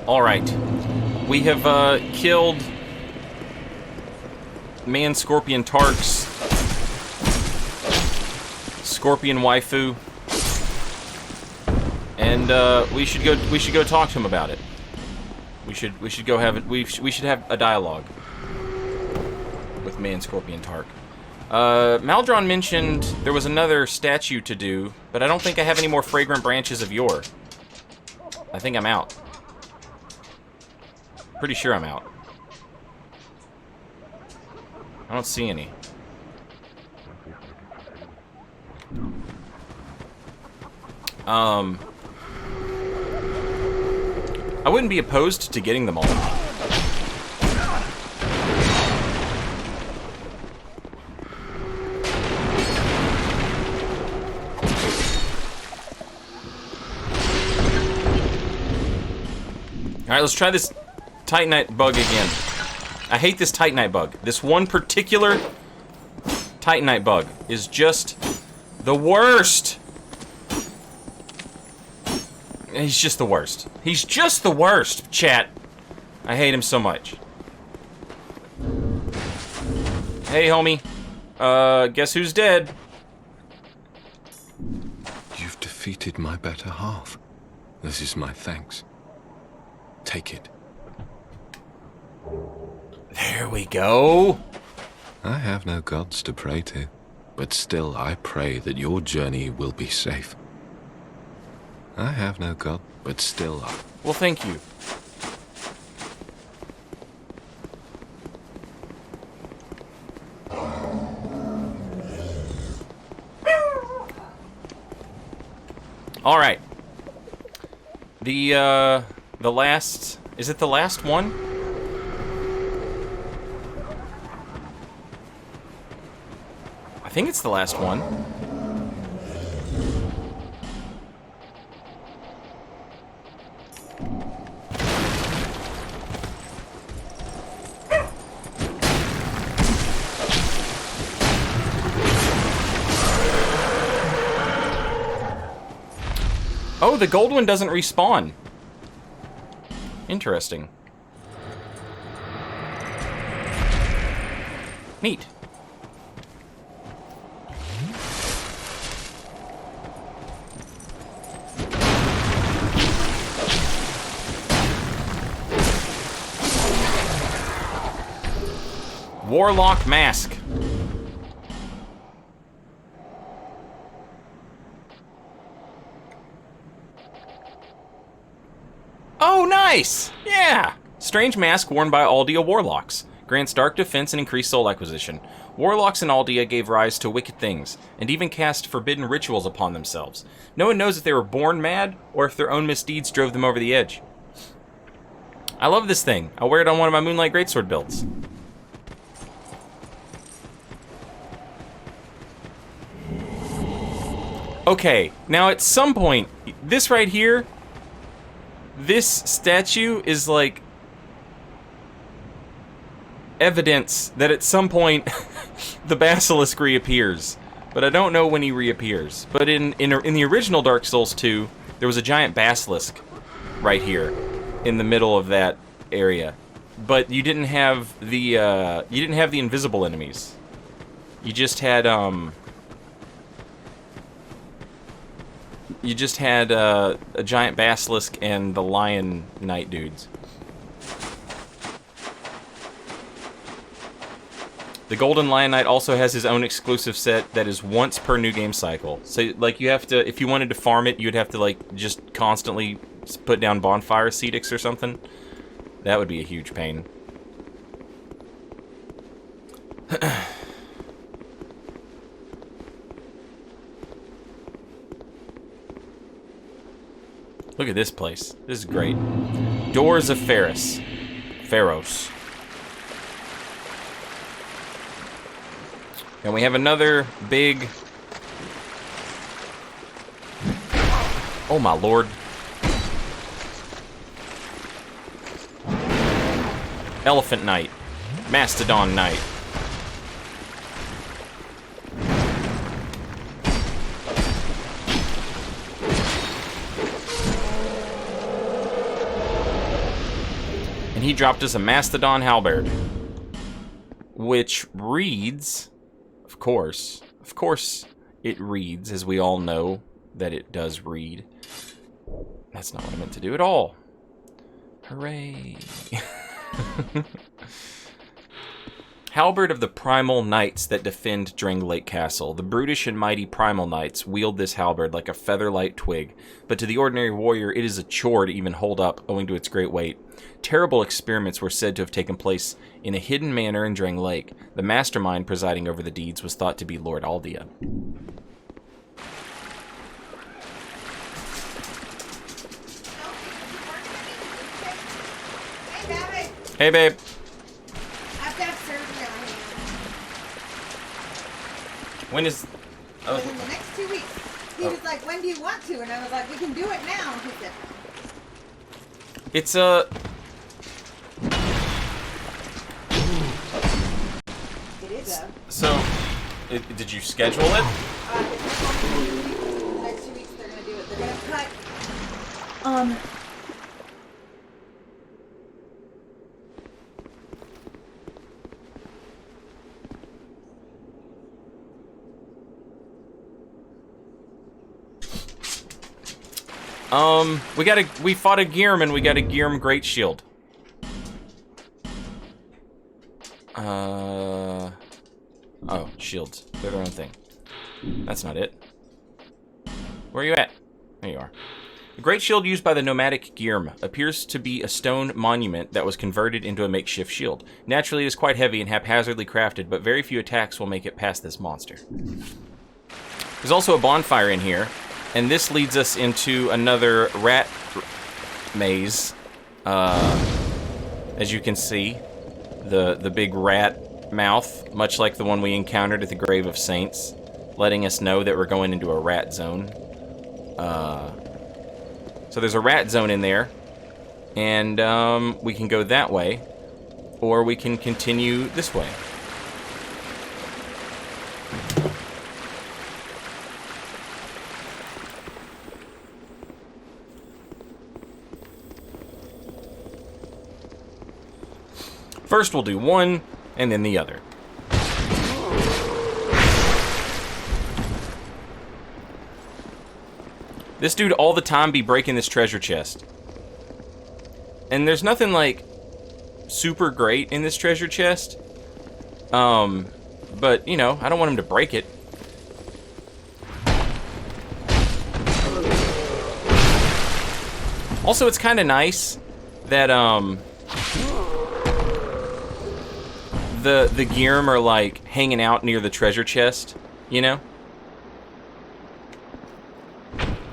Alright. We have killed Man-Scorpion Tarks, Scorpion Waifu, and we should go talk to him about it. We should go have it. We should have a dialogue with Man-Scorpion Tark. Maldron mentioned there was another statue to do, but I don't think I have any more fragrant branches of yore. I think I'm out. Pretty sure I'm out. I don't see any. I wouldn't be opposed to getting them all. Alright, let's try this Titanite bug again. I hate this Titanite bug. This one particular Titanite bug is just the worst. He's just the worst. He's just the worst, chat. I hate him so much. Hey, homie. Guess who's dead? You've defeated my better half. This is my thanks. Take it. There we go. I have no gods to pray to, but still I pray that your journey will be safe. I have no god, but still I... Well, thank you. All right. The last... Is it the last one? I think it's the last one. Oh, the gold one doesn't respawn. Interesting. Neat. Warlock mask. Oh, nice! Yeah! Strange mask worn by Aldea Warlocks. Grants dark defense and increased soul acquisition. Warlocks in Aldea gave rise to wicked things, and even cast forbidden rituals upon themselves. No one knows if they were born mad, or if their own misdeeds drove them over the edge. I love this thing. I'll wear it on one of my Moonlight Greatsword builds. Okay, now at some point, this right here, this statue is like evidence that at some point the basilisk reappears, but I don't know when he reappears. But in the original Dark Souls 2, there was a giant basilisk right here in the middle of that area, but you didn't have the invisible enemies. You just had a giant basilisk and the lion knight dudes. The Golden Lion Knight also has his own exclusive set that is once per new game cycle. So, like, you have to, if you wanted to farm it, you'd have to, like, just constantly put down bonfire ascetics or something. That would be a huge pain. Look at this place. This is great. Doors of Pharros. And we have another big... Oh my lord. Elephant Knight. Mastodon Knight. And he dropped us a Mastodon Halberd, which reads, of course it reads, as we all know that it does read. That's not what I meant to do at all. Hooray. Halberd of the Primal Knights that defend Drangleic Castle. The brutish and mighty Primal Knights wield this halberd like a feather-light twig, but to the ordinary warrior it is a chore to even hold up, owing to its great weight. Terrible experiments were said to have taken place in a hidden manor in Drangleic. The mastermind presiding over the deeds was thought to be Lord Aldea. Hey, babe. I've got surgery on hand. When is... Oh. Within the next 2 weeks. He was like, when do you want to? And I was like, we can do it now. And he said... It's It is a... So, did you schedule it? The next 2 weeks they're going to do it. They're going to cut... we fought a Gearm and we got a Gearm Great Shield. Oh, shields. They're their own thing. That's not it. Where are you at? There you are. The Great Shield used by the nomadic Gearm appears to be a stone monument that was converted into a makeshift shield. Naturally, it is quite heavy and haphazardly crafted, but very few attacks will make it past this monster. There's also a bonfire in here. And this leads us into another rat maze. As you can see, the big rat mouth, much like the one we encountered at the Grave of Saints, letting us know that we're going into a rat zone. So there's a rat zone in there, and we can go that way, or we can continue this way. First we'll do one, and then the other. This dude all the time be breaking this treasure chest. And there's nothing, like, super great in this treasure chest. But, you know, I don't want him to break it. Also, it's kind of nice that, the Gearm are, like, hanging out near the treasure chest, you know?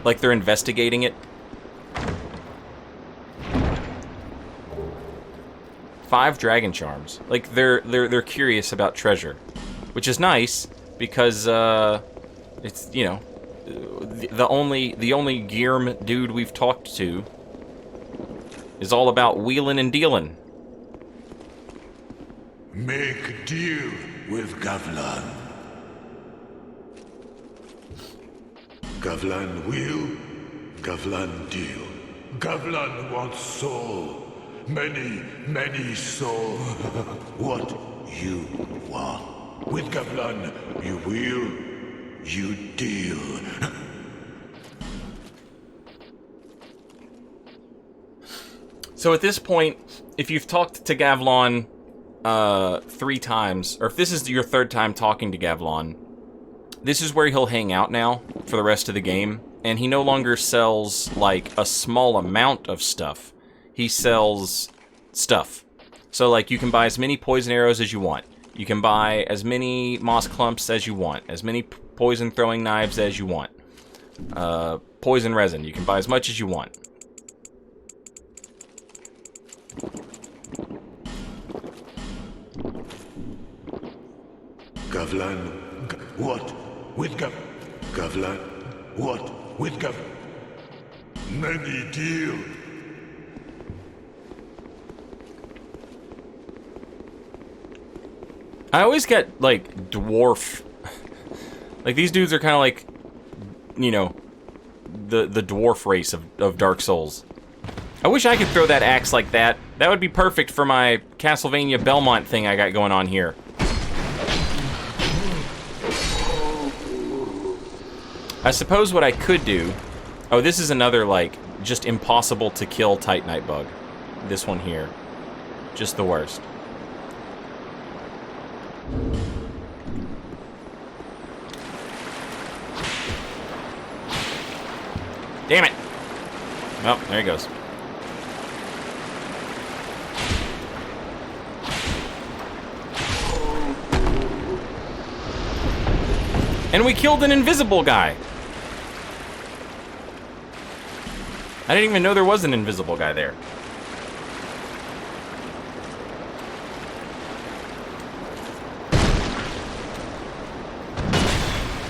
Like they're investigating it. 5 dragon charms. Like, they're curious about treasure. Which is nice, because, it's, you know, the only Gearm dude we've talked to is all about wheeling and dealing. Make deal with Gavlan. Gavlan will, Gavlan deal. Gavlan wants soul. Many, many soul. What you want. With Gavlan, you will, you deal. So at this point, if you've talked to Gavlan 3 times, or if this is your 3rd time talking to Gavlan, this is where he'll hang out now for the rest of the game, and he no longer sells, like, a small amount of stuff. He sells stuff. So, like, you can buy as many poison arrows as you want. You can buy as many moss clumps as you want. As many poison throwing knives as you want. Poison resin. You can buy as much as you want. Gavlan, what? With Gavlan, what? With many deal. I always get, like, dwarf. Like, these dudes are kind of like, you know, the dwarf race of Dark Souls. I wish I could throw that axe like that. That would be perfect for my Castlevania Belmont thing I got going on here. I suppose what I could do... Oh, this is another, like, just impossible to kill Titanite bug. This one here. Just the worst. Damn it! Oh, there he goes. And we killed an invisible guy! I didn't even know there was an invisible guy there.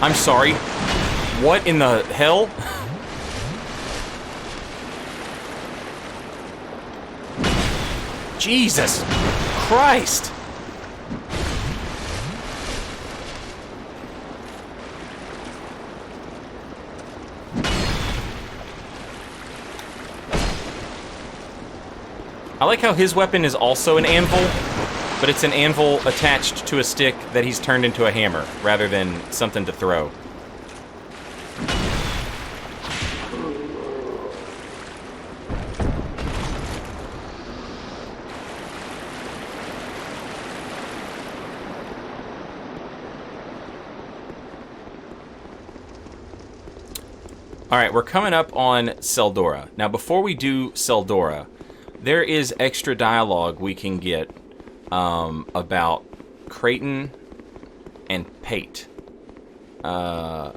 I'm sorry. What in the hell? Jesus Christ! I like how his weapon is also an anvil, but it's an anvil attached to a stick that he's turned into a hammer, rather than something to throw. Alright, we're coming up on Seldora. Now, before we do Seldora, there is extra dialogue we can get about Creighton and Pate that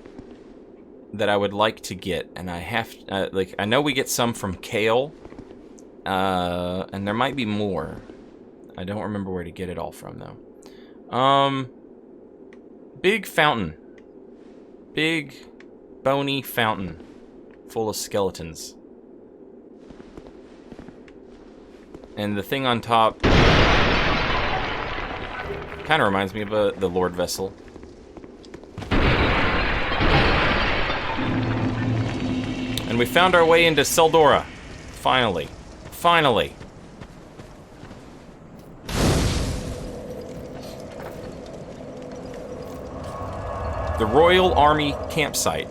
I would like to get, and I have I know we get some from Kale, and there might be more. I don't remember where to get it all from though. Big fountain, big bony fountain full of skeletons. And the thing on top kind of reminds me of the Lord Vessel. And we found our way into Seldora. Finally. Finally. The Royal Army campsite.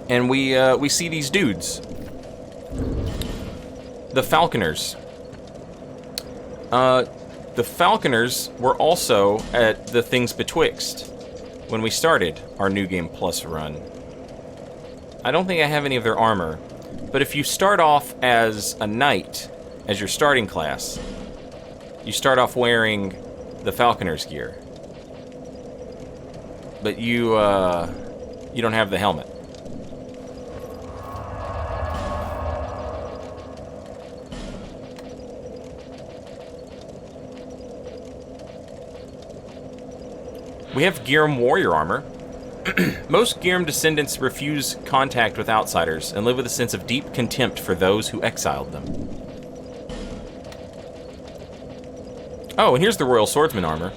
And we see these dudes. The Falconers. The Falconers were also at the Things Betwixt when we started our New Game Plus run. I don't think I have any of their armor, but if you start off as a knight, as your starting class, you start off wearing the Falconer's gear. But you don't have the helmet. We have Gyrim warrior armor. Most Gyrim descendants refuse contact with outsiders and live with a sense of deep contempt for those who exiled them. Oh, and here's the Royal Swordsman armor.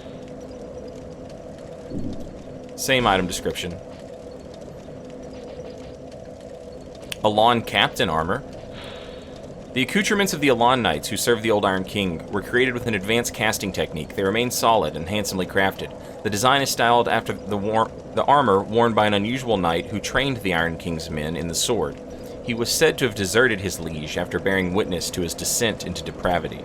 Same item description. Elan Captain armor. The accoutrements of the Elan Knights who served the Old Iron King were created with an advanced casting technique. They remain solid and handsomely crafted. The design is styled after the armor worn by an unusual knight who trained the Iron King's men in the sword. He was said to have deserted his liege after bearing witness to his descent into depravity.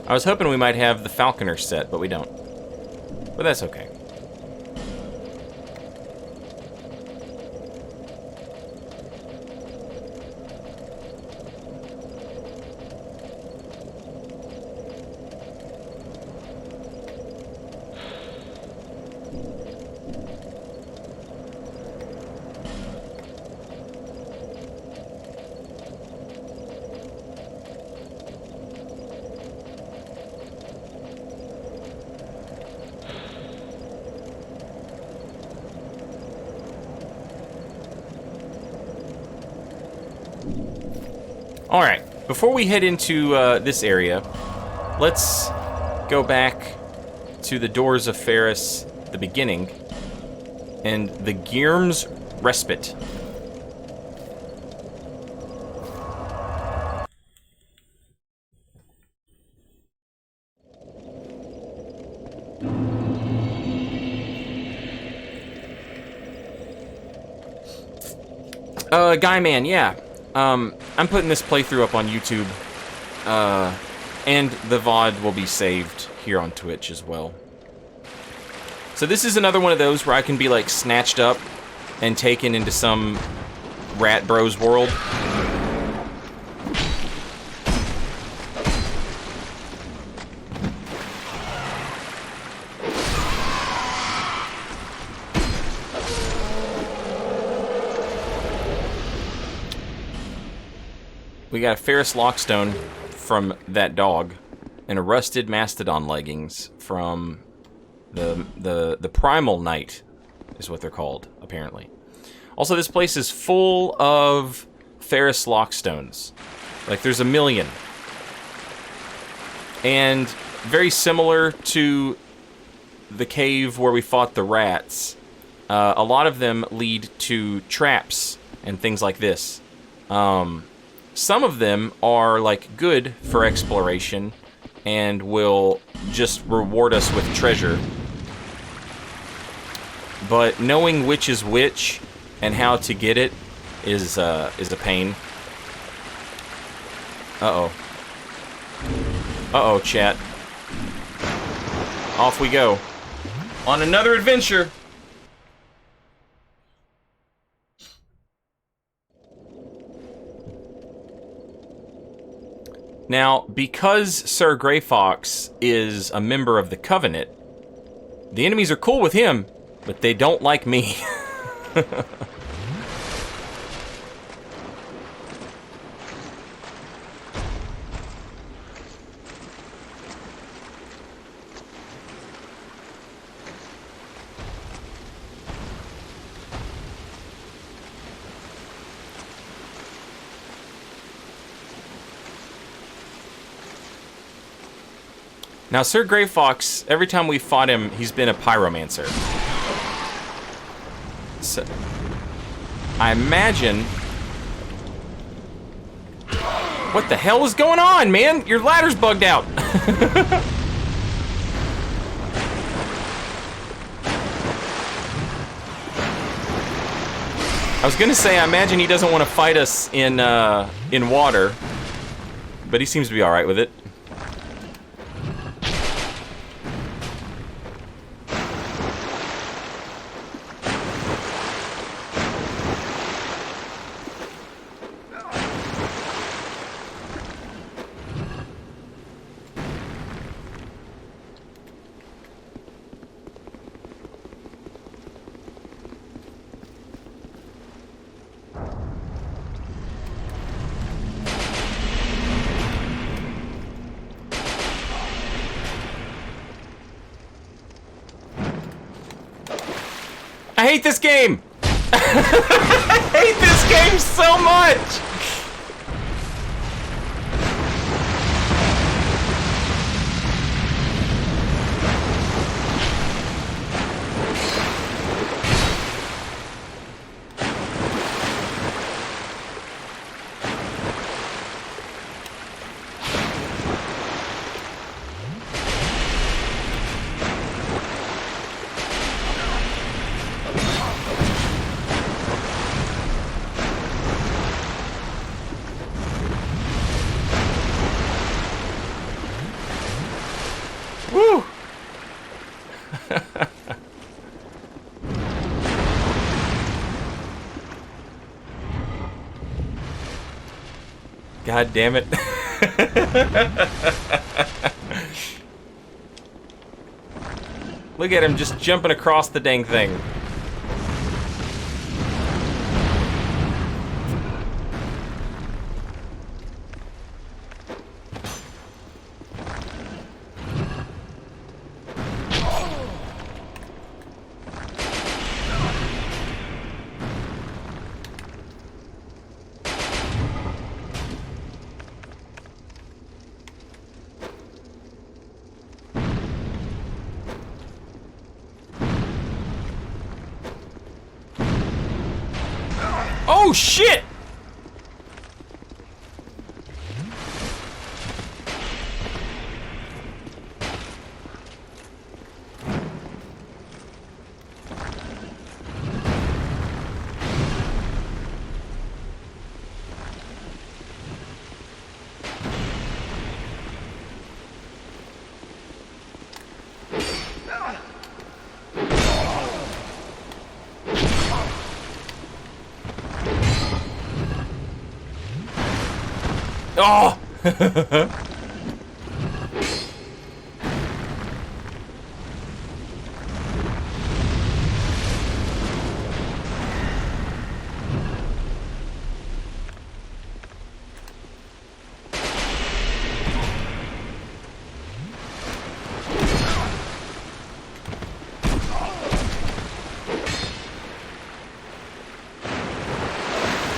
I was hoping we might have the Falconer set, but we don't. But that's okay. Alright, before we head into this area, let's go back to the doors of Pharros, the beginning, and the Girm's Respite. Guy Man, yeah. I'm putting this playthrough up on YouTube, and the VOD will be saved here on Twitch as well. So this is another one of those where I can be, like, snatched up and taken into some rat bros world. We got a Pharros lockstone from that dog, and a rusted mastodon leggings from the Primal Knight, is what they're called, apparently. Also, this place is full of Pharros lockstones. Like, there's a million. And very similar to the cave where we fought the rats, a lot of them lead to traps and things like this. Some of them are, like, good for exploration and will just reward us with treasure. But knowing which is which and how to get it is a pain. Uh-oh. Uh-oh, chat. Off we go. On another adventure! Now, because Sir Grey Fox is a member of the Covenant, the enemies are cool with him, but they don't like me. Now, Sir Grey Fox, every time we fought him, he's been a pyromancer. So, I imagine... What the hell is going on, man? Your ladder's bugged out. I was gonna say, I imagine he doesn't want to fight us in water, but he seems to be alright with it. I hate this game! I hate this game so much! Woo! God damn it. Look at him just jumping across the dang thing. Oh, shit! Oh!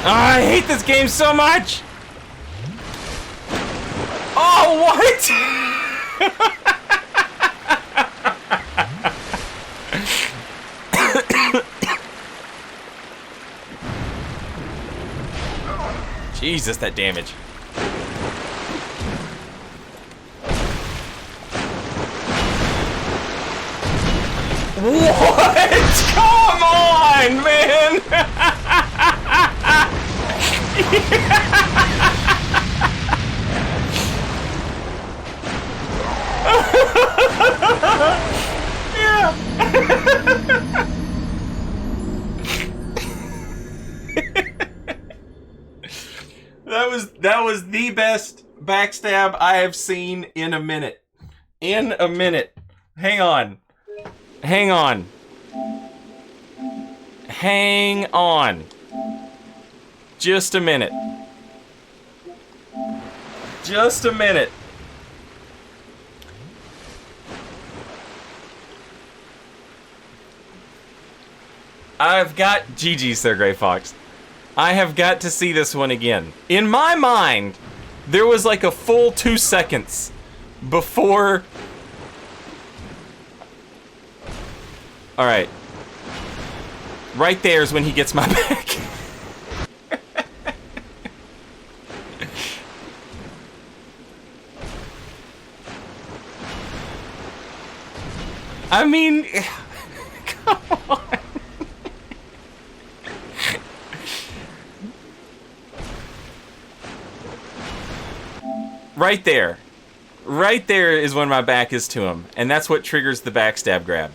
I hate this game so much! Oh, what? Jesus, that damage. What? Come on, man! Yeah. That was the best backstab I have seen in a minute. In a minute. Hang on. Hang on. Hang on. Just a minute. Just a minute. I've got GG's there, Gray Fox. I have got to see this one again. In my mind, there was like a full 2 seconds before... Alright. Right there is when he gets my back. I mean... Come on. Right there. Right there is when my back is to him. And that's what triggers the backstab grab.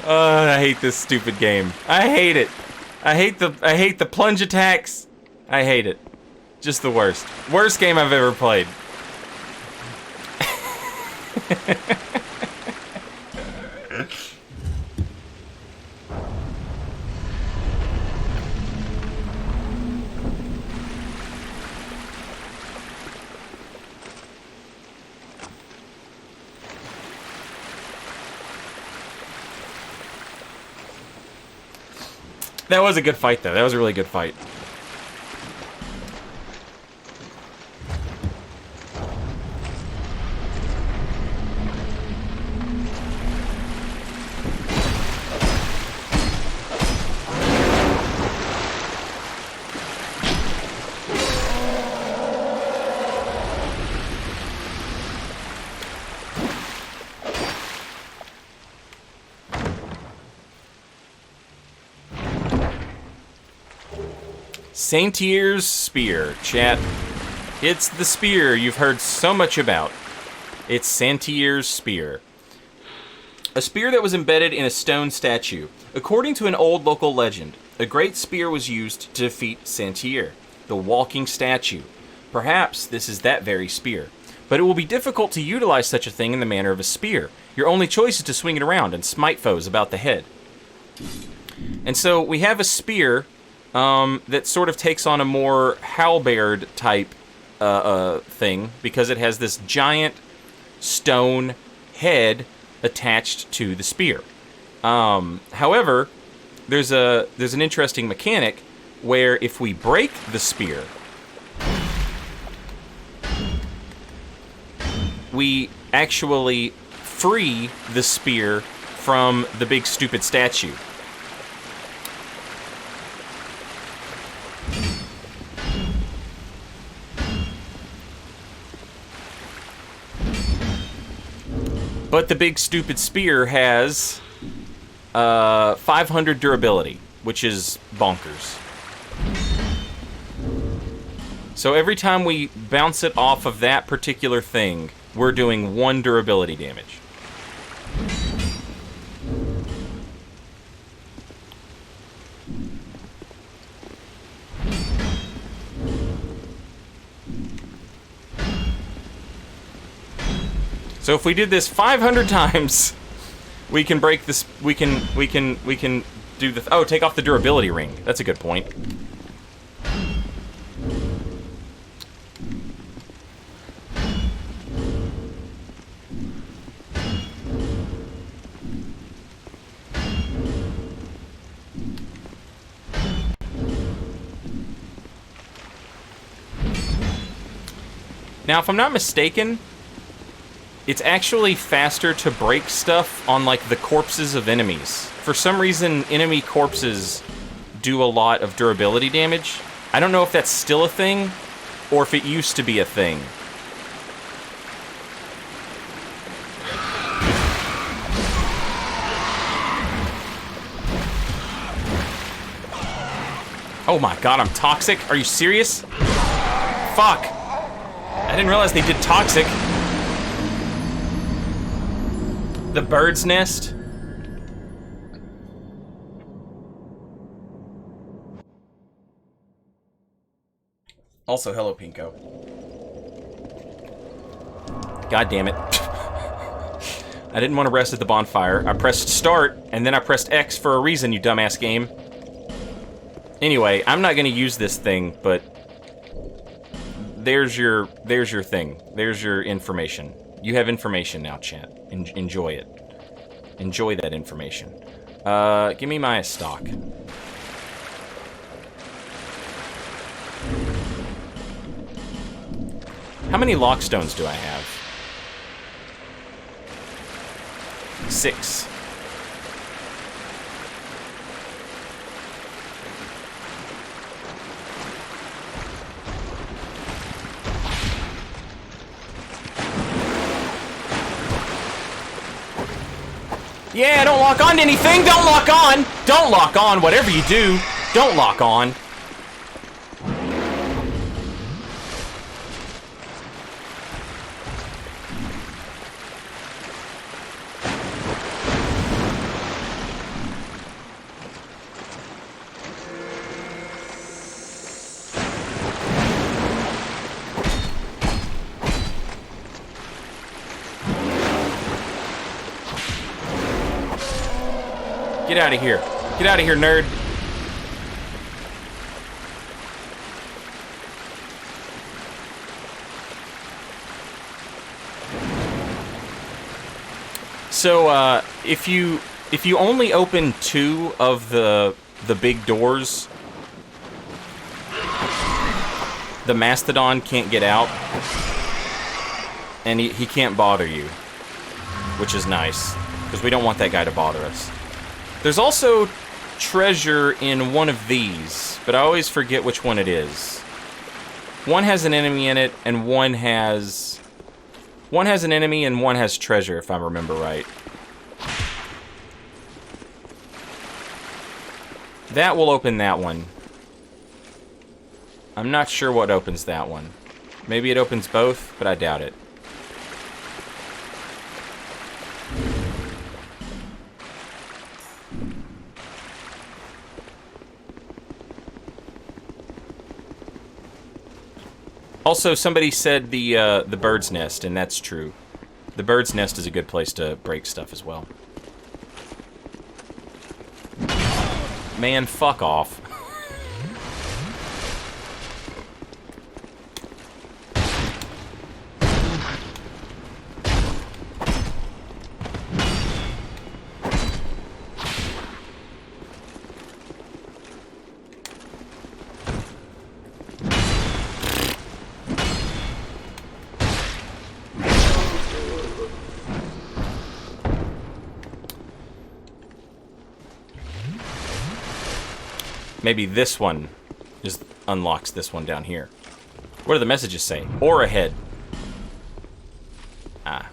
I hate this stupid game. I hate it. I hate the plunge attacks. I hate it. Just the worst. Worst game I've ever played. That was a good fight, though. That was a really good fight. Santier's spear, chat. It's the spear you've heard so much about. It's Santier's spear. A spear that was embedded in a stone statue. According to an old local legend, a great spear was used to defeat Santier, the walking statue. Perhaps this is that very spear. But it will be difficult to utilize such a thing in the manner of a spear. Your only choice is to swing it around and smite foes about the head. And so we have a spear that sort of takes on a more halberd type thing because it has this giant stone head attached to the spear. However, there's an interesting mechanic where if we break the spear, we actually free the spear from the big stupid statue. But the big stupid spear has 500 durability, which is bonkers. So every time we bounce it off of that particular thing, we're doing 1 durability damage. So if we did this 500 times, we can break this. We can do the. Oh, take off the durability ring. That's a good point. Now, if I'm not mistaken, it's actually faster to break stuff on, like, the corpses of enemies. For some reason, enemy corpses do a lot of durability damage. I don't know if that's still a thing, or if it used to be a thing. Oh my god, I'm toxic? Are you serious? Fuck. I didn't realize they did toxic. The bird's nest. Also, hello, Pinko. God damn it. I didn't want to rest at the bonfire. I pressed start, and then I pressed X for a reason, you dumbass game. Anyway, I'm not going to use this thing, but there's your thing. There's your information. You have information now, chat. Enjoy it. Enjoy that information. Give me my stock. How many lockstones do I have? 6. Yeah, don't lock on to anything! Don't lock on! Don't lock on, whatever you do. Don't lock on. Get out of here. Get out of here, nerd. So, if you only open 2 of the big doors, the Mastodon can't get out, and he can't bother you, which is nice, because we don't want that guy to bother us. There's also treasure in one of these, but I always forget which one it is. One has an enemy in it, and one has an enemy and one has treasure, if I remember right. That will open that one. I'm not sure what opens that one. Maybe it opens both, but I doubt it. Also, somebody said the bird's nest, and that's true. The bird's nest is a good place to break stuff as well. Man, fuck off. maybe this one just unlocks this one down here. What do the messages say? Or ahead. Ah.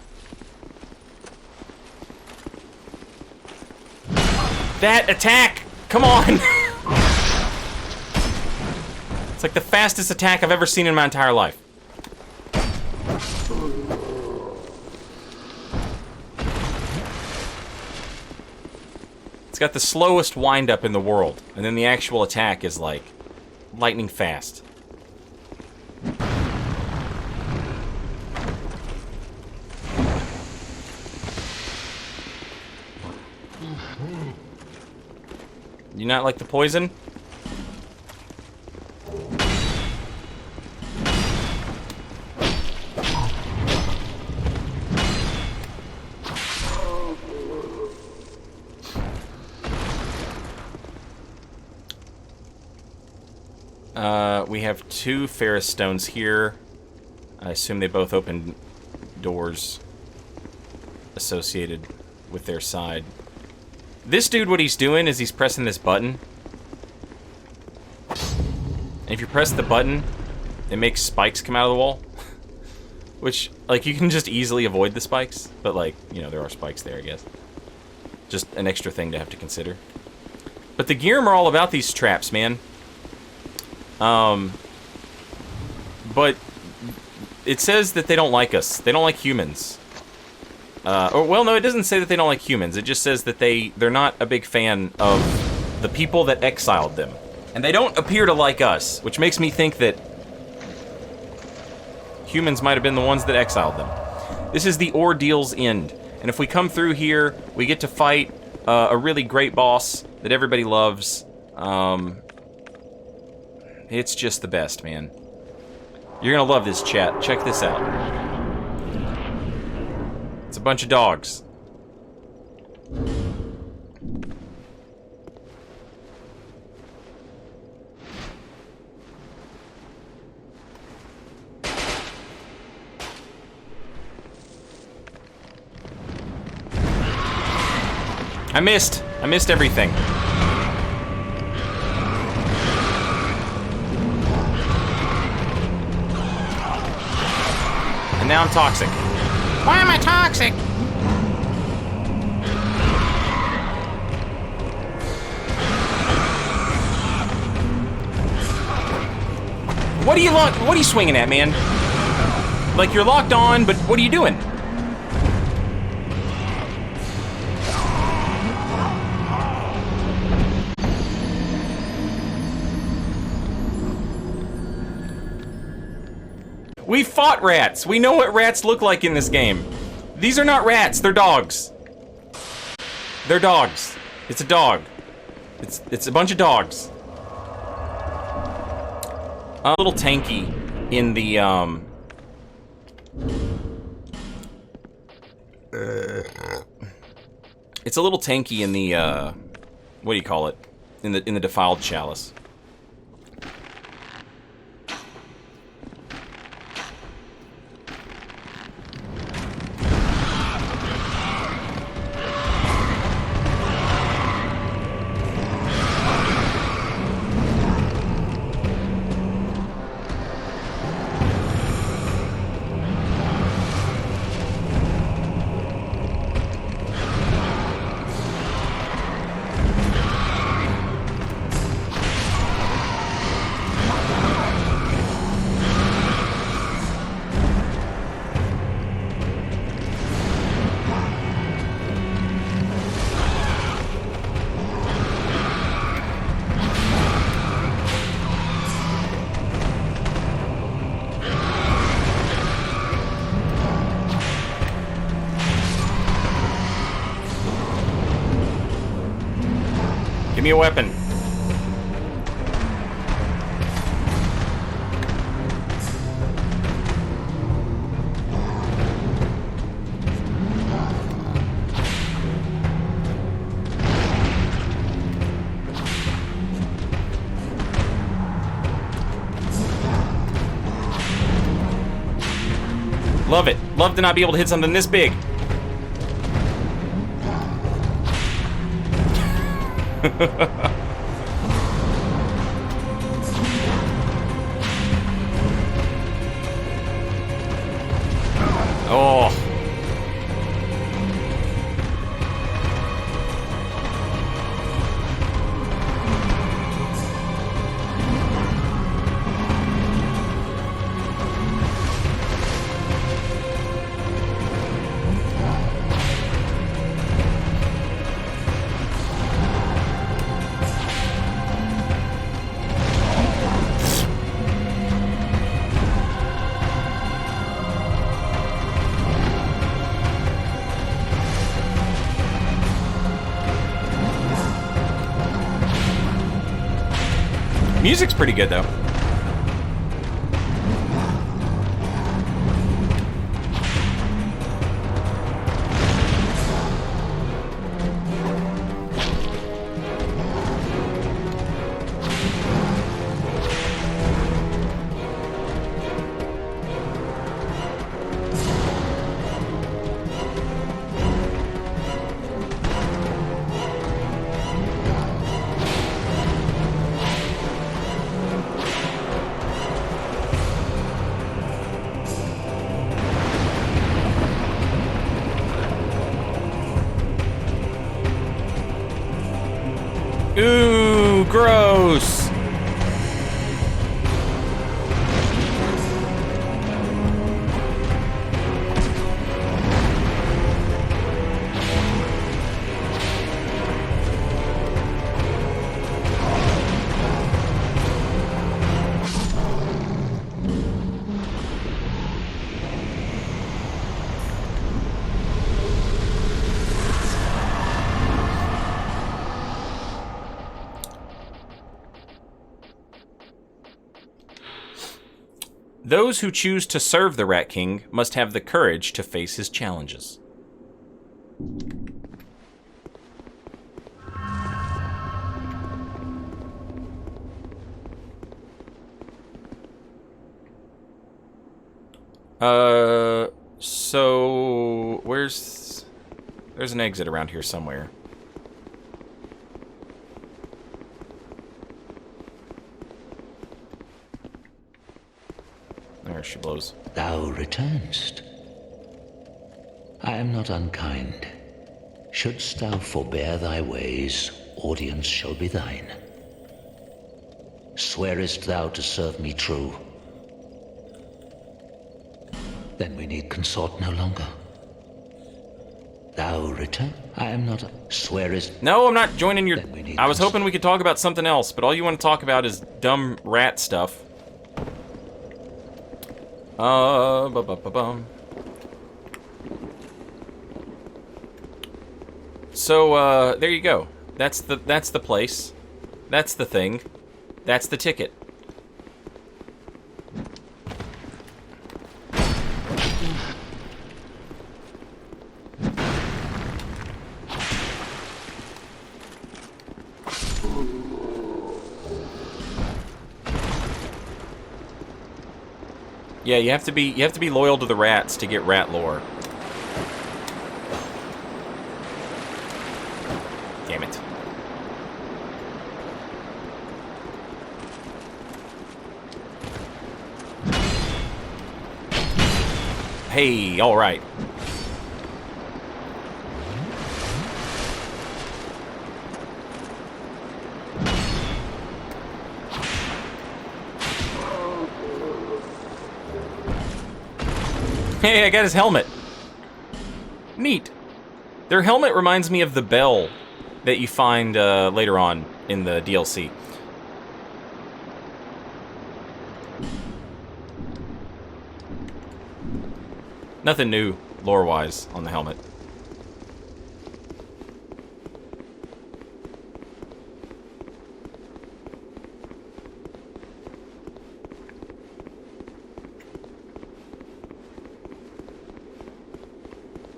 That attack! Come on! It's like the fastest attack I've ever seen in my entire life. It's got the slowest wind-up in the world, and then the actual attack is like lightning fast. You not like the poison? We have 2 Pharros stones here. I assume they both open doors associated with their side. This dude, what he's doing is he's pressing this button. And if you press the button, it makes spikes come out of the wall. Which, like, you can just easily avoid the spikes. But, like, you know, there are spikes there, I guess. Just an extra thing to have to consider. But the Gearim are all about these traps, man. But it says that they don't like us. They don't like humans. Well, no, it doesn't say that they don't like humans. It just says that they're not a big fan of the people that exiled them. And they don't appear to like us, which makes me think that humans might have been the ones that exiled them. This is the Ordeal's End. And if we come through here, we get to fight a really great boss that everybody loves. It's just the best, man. You're gonna love this, chat. Check this out. It's a bunch of dogs. I missed everything. And now I'm toxic. Why am I toxic? What are you swinging at, man? Like, you're locked on, but what are you doing? We fought rats. We know what rats look like in this game. These are not rats, they're dogs. They're dogs. It's a dog. It's a bunch of dogs. A little tanky in the it's a little tanky in the what do you call it? In the defiled chalice. Give me a weapon. Love it. Love to not be able to hit something this big. Music's pretty good, though. Ooh, gross. Those who choose to serve the Rat King must have the courage to face his challenges. So there's an exit around here somewhere. There she blows. Thou returnest. I am not unkind. Shouldst thou forbear thy ways, audience shall be thine. Swearest thou to serve me true? Then we need consort no longer. Thou return? I am not. Swearest. No, I'm not joining your. Then we need I was hoping we could talk about something else, but all you want to talk about is dumb rat stuff. So, there you go. That's the place. That's the thing. That's the ticket. Yeah, you have to be loyal to the rats to get rat lore. Damn it. Hey, all right. Hey, I got his helmet. Neat. Their helmet reminds me of the bell that you find later on in the DLC. Nothing new, lore-wise, on the helmet.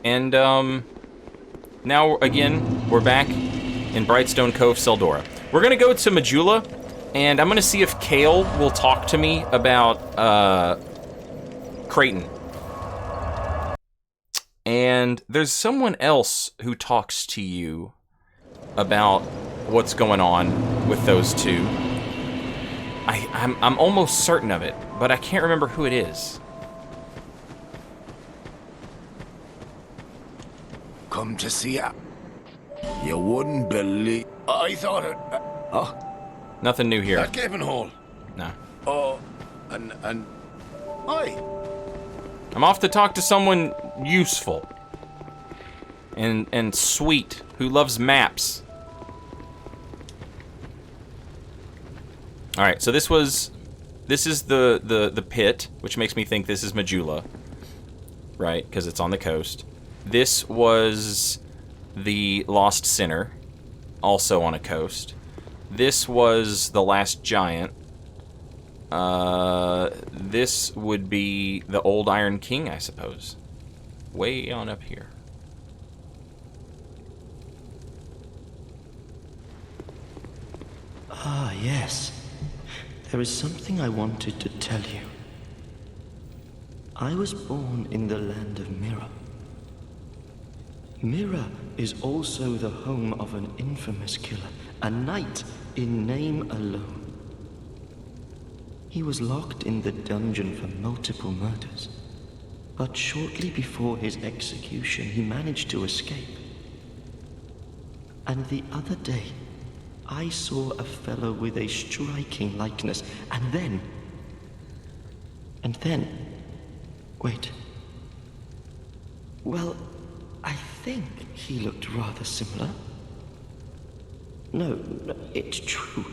And, now, again, we're back in Brightstone Cove, Seldora. We're gonna go to Majula, and I'm gonna see if Kale will talk to me about, Creighton. And there's someone else who talks to you about what's going on with those two. I'm almost certain of it, but I can't remember who it is. Come to see ya. You wouldn't believe. I thought it. Huh? Nothing new here. That gaping hole. No. Oh, and. Aye. I'm off to talk to someone useful. And sweet, who loves maps. Alright, so this is the pit, which makes me think this is Majula. Right, because it's on the coast. This was the Lost Sinner, also on a coast. This was the last giant. This would be the old Iron King, I suppose. Way on up here. Ah, yes. There is something I wanted to tell you. I was born in the land of Mirror. Mirror is also the home of an infamous killer, a knight in name alone. He was locked in the dungeon for multiple murders, but shortly before his execution, he managed to escape. And the other day, I saw a fellow with a striking likeness, and then... Wait. Well, I think he looked rather similar. No, it's true.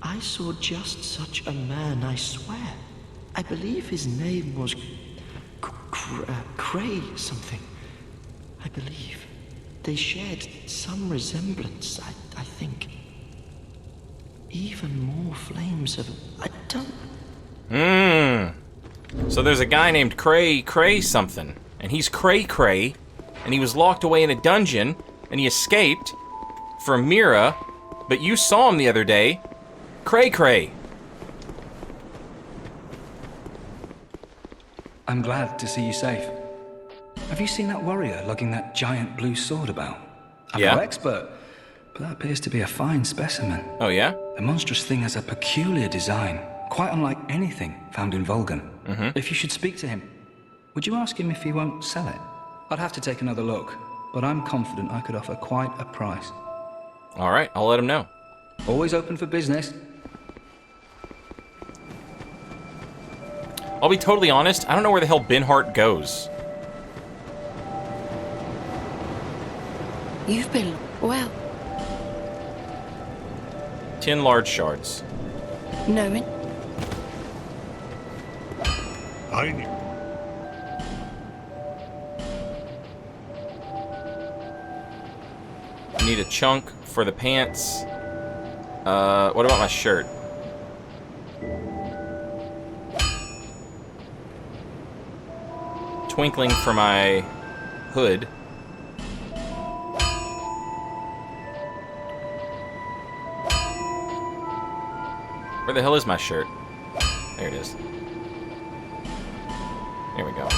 I saw just such a man, I swear. I believe his name was... Cray something. I believe. They shared some resemblance, I think. Even more flames of... I don't... So there's a guy named Cray something. And he's Cray. And he was locked away in a dungeon. And he escaped from Mira. But you saw him the other day. Cray. I'm glad to see you safe. Have you seen that warrior lugging that giant blue sword about? I'm no expert, but that appears to be a fine specimen. Oh, yeah? The monstrous thing has a peculiar design, quite unlike anything found in Vulcan. If you should speak to him, would you ask him if he won't sell it? I'd have to take another look, but I'm confident I could offer quite a price. All right, I'll let him know. Always open for business. I'll be totally honest, I don't know where the hell Binhart goes. You've been well. 10 large shards. Knowing. I knew. Need a chunk for the pants. What about my shirt? Twinkling for my hood. Where the hell is my shirt? There it is. There we go.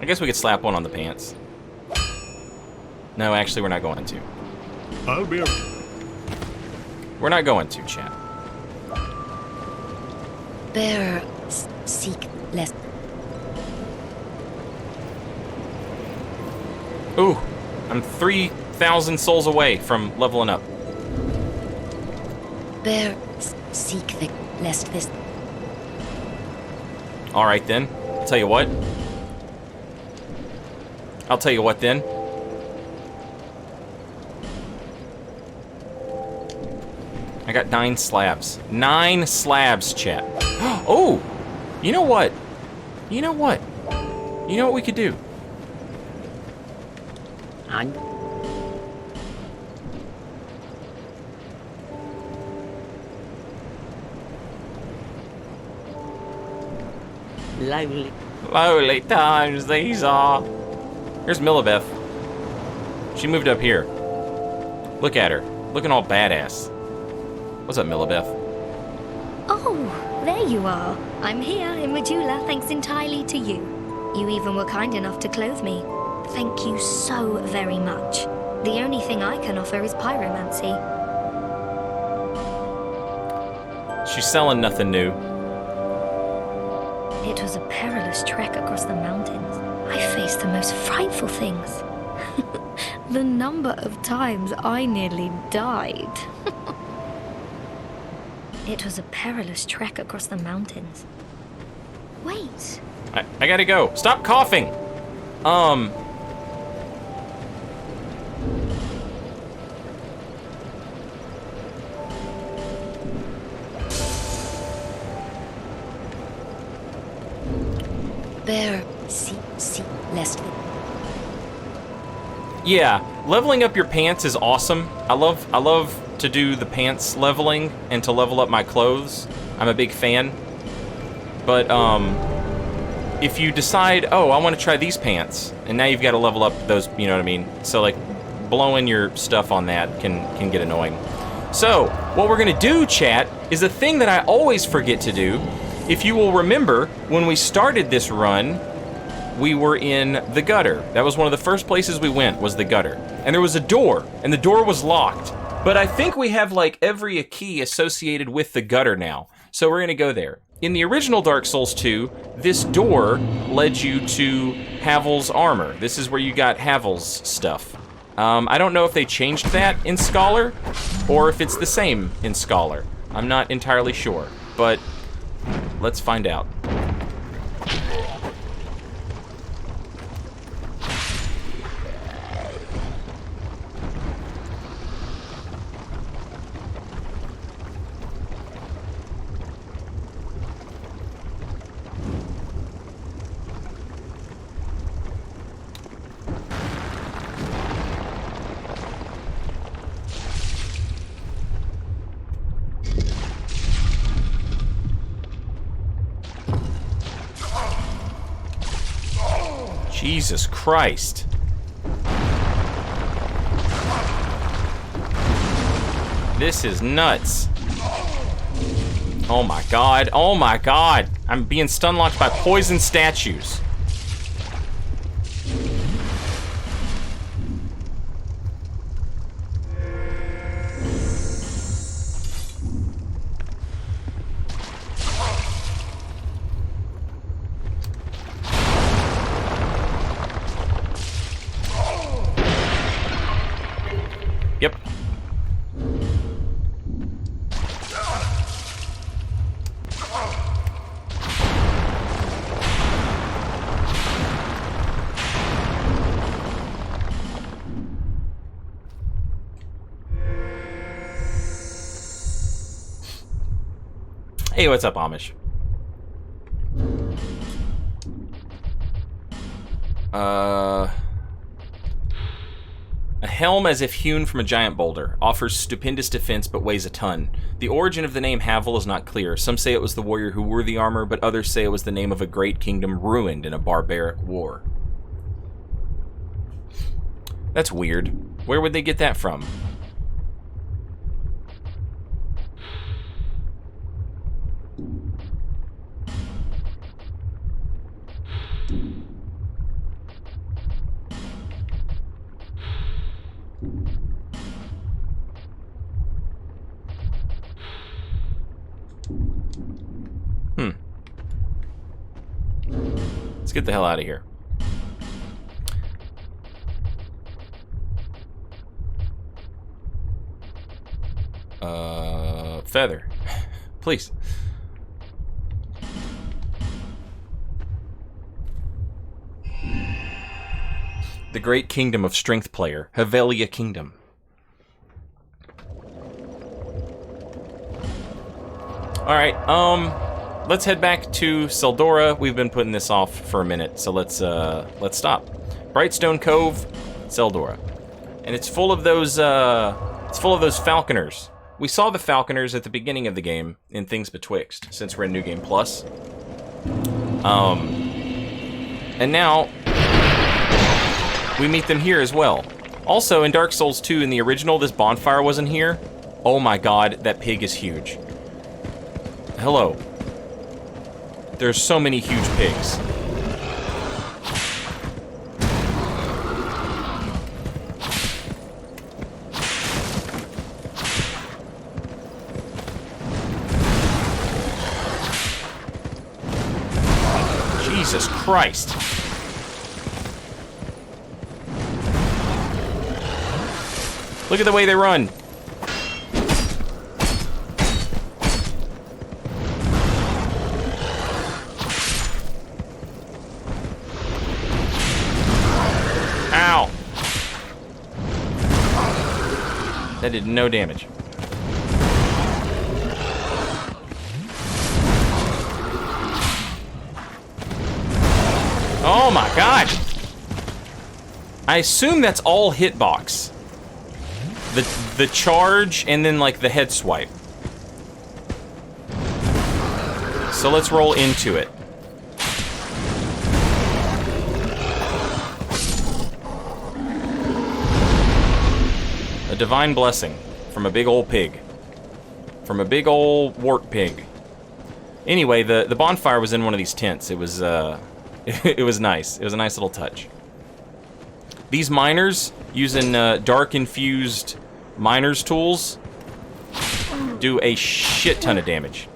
I guess we could slap one on the pants. No, actually, we're not going to. I'll be... We're not going to, chat. Bear seek less. Ooh, I'm 3,000 souls away from leveling up. Bear seek the lest this. All right then. I'll tell you what. Then. I got 9 slabs. 9 slabs, chat. Oh! You know what? You know what we could do? Lowly times these are. Here's Millibeth. She moved up here. Look at her. Looking all badass. What's up, Millibeth? Oh, there you are. I'm here in Majula thanks entirely to you. You even were kind enough to clothe me. Thank you so very much. The only thing I can offer is pyromancy. She's selling nothing new. It was a perilous trek across the mountains. I faced the most frightful things. The number of times I nearly died. It was a perilous trek across the mountains. Wait. I gotta go. Stop coughing! Bear, see, lest. Yeah, leveling up your pants is awesome. I love to do the pants leveling and to level up my clothes. I'm a big fan. But if you decide, oh, I want to try these pants, and now you've got to level up those, you know what I mean? So like blowing your stuff on that can get annoying. So, what we're gonna do, chat, is a thing that I always forget to do. If you will remember, when we started this run, we were in the gutter. That was one of the first places we went, was the gutter. And there was a door, and the door was locked. But I think we have like every key associated with the gutter now. So we're gonna go there. In the original Dark Souls 2, this door led you to Havel's armor. This is where you got Havel's stuff. I don't know if they changed that in Scholar, or if it's the same in Scholar. I'm not entirely sure, but let's find out. Jesus Christ. This is nuts. Oh my god. Oh my god. I'm being stun-locked by poison statues. Yep. Hey, what's up, Amish? A helm as if hewn from a giant boulder. Offers stupendous defense but weighs a ton. The origin of the name Havel is not clear. Some say it was the warrior who wore the armor, but others say it was the name of a great kingdom ruined in a barbaric war. That's weird. Where would they get that from? Let's get the hell out of here. Feather. Please. The Great Kingdom of Strength Player. Havelia Kingdom. Alright, let's head back to Seldora. We've been putting this off for a minute, so let's stop. Brightstone Cove, Seldora. And it's full of those falconers. We saw the falconers at the beginning of the game in Things Betwixt, since we're in New Game Plus. And now we meet them here as well. Also, in Dark Souls 2, in the original, this bonfire wasn't here. Oh my god, that pig is huge. Hello. There's so many huge pigs. Jesus Christ. Look at the way they run. Ow. That did no damage. Oh my god! I assume that's all hitbox. The charge and then like the head swipe. So let's roll into it. A divine blessing from a big old pig. From a big old wart pig. Anyway, the bonfire was in one of these tents. It was it was nice. It was a nice little touch. These miners using dark infused miners tools do a shit ton of damage.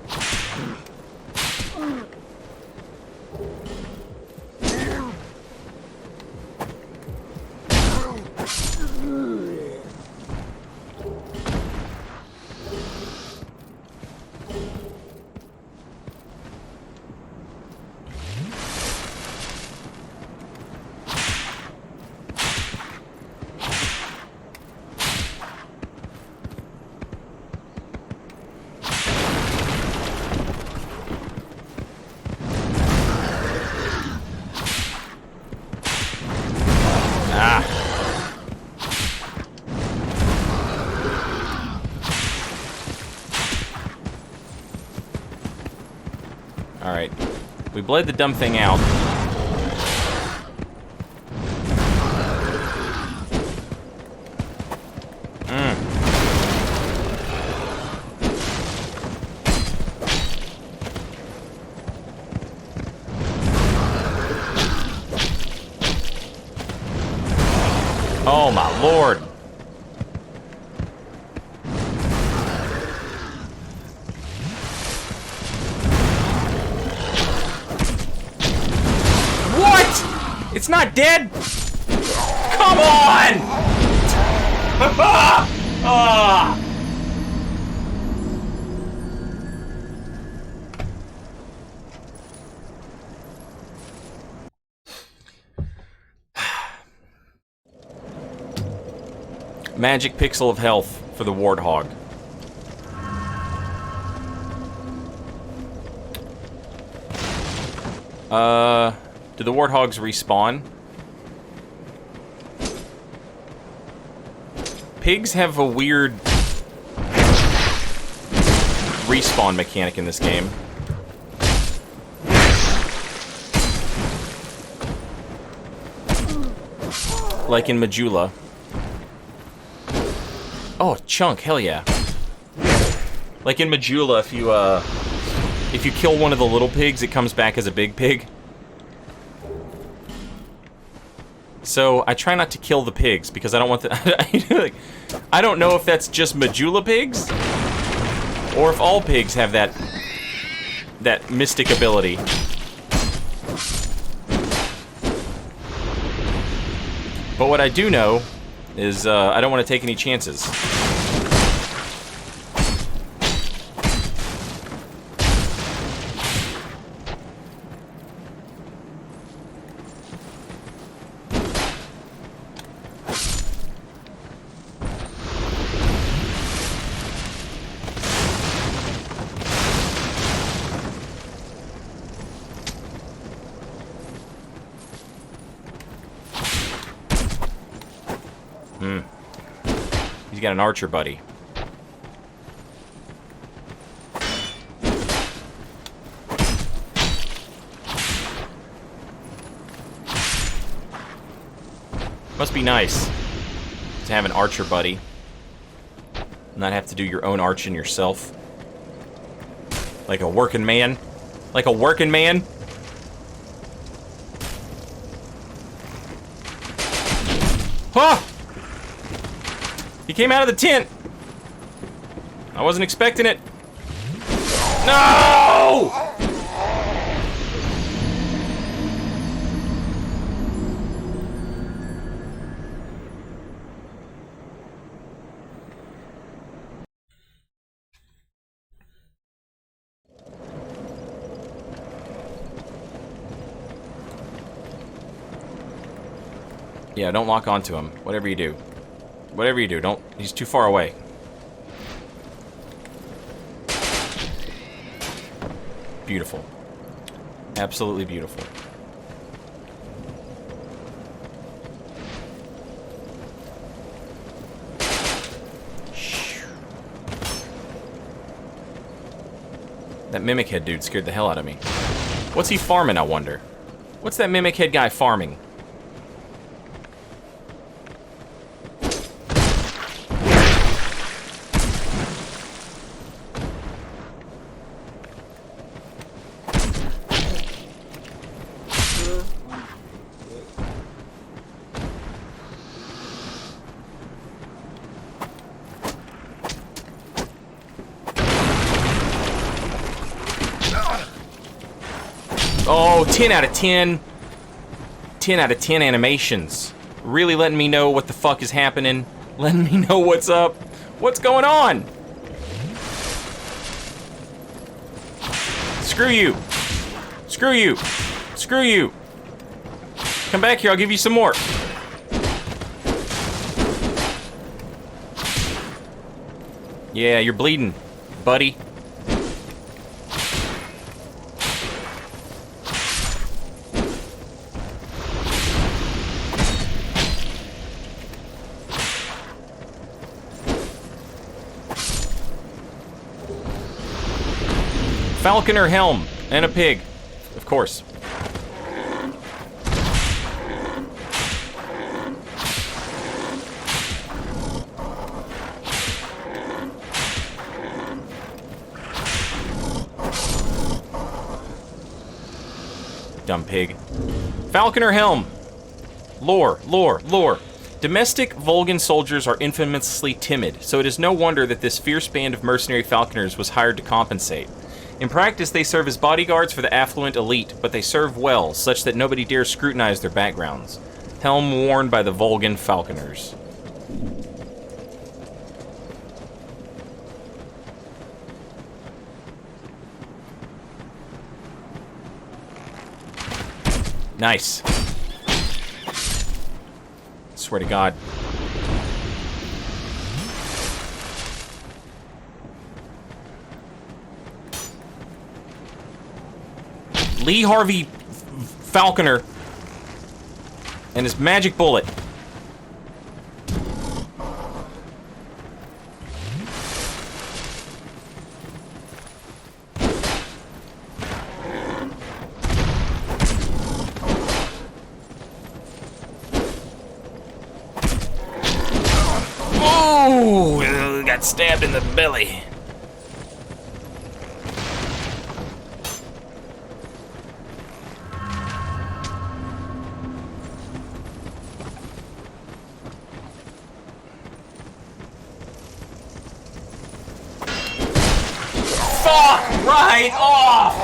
Alright. We bled the dumb thing out. Oh my lord. What? It's not dead? Come on! Ah! Magic pixel of health for the warthog. Do the warthogs respawn? Pigs have a weird respawn mechanic in this game. Like in Majula. Oh, chunk, hell yeah. Like in Majula, if you kill one of the little pigs, it comes back as a big pig. So I try not to kill the pigs because I don't want the I don't know if that's just Majula pigs or if all pigs have that mystic ability. But what I do know is I don't want to take any chances. He's got an archer buddy. Must be nice to have an archer buddy. Not have to do your own arching yourself. Like a working man. Like a working man. Huh! He came out of the tent. I wasn't expecting it. No! Yeah, don't lock onto him. Whatever you do. Whatever you do, don't... He's too far away. Beautiful. Absolutely beautiful. That Mimic Head dude scared the hell out of me. What's he farming, I wonder? What's that Mimic Head guy farming? Oh, 10 out of 10. 10 out of 10 animations. Really letting me know what the fuck is happening. Letting me know what's up. What's going on? Screw you. Screw you. Screw you. Come back here, I'll give you some more. Yeah, you're bleeding, buddy. Falconer helm and a pig, of course. Dumb pig. Falconer helm. Lore, lore, lore. Domestic Volgan soldiers are infamously timid, so it is no wonder that this fierce band of mercenary falconers was hired to compensate. In practice, they serve as bodyguards for the affluent elite, but they serve well, such that nobody dares scrutinize their backgrounds. Helm worn by the Volgan falconers. Nice. Swear to God. Lee Harvey Falconer and his magic bullet. Oh, got stabbed in the belly. Fuck right off!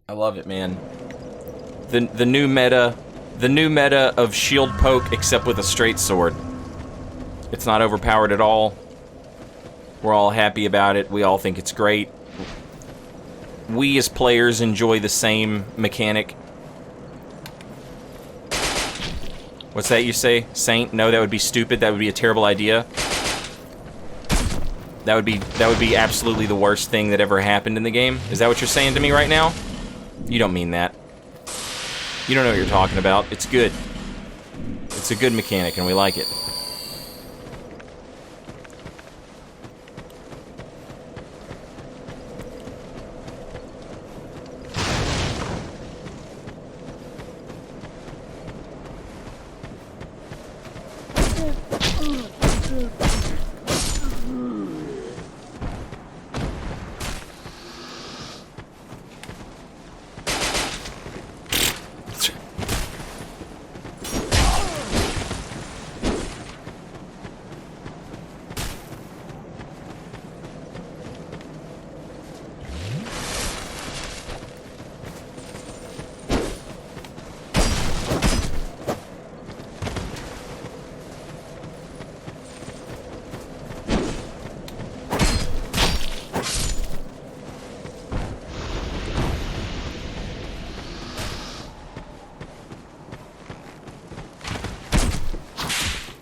I love it, man. The new meta of shield poke except with a straight sword. It's not overpowered at all. We're all happy about it. We all think it's great. We as players enjoy the same mechanic. What's that you say, Saint? No, that would be stupid. That would be a terrible idea. That would be absolutely the worst thing that ever happened in the game. Is that what you're saying to me right now? You don't mean that. You don't know what you're talking about. It's good. It's a good mechanic and we like it.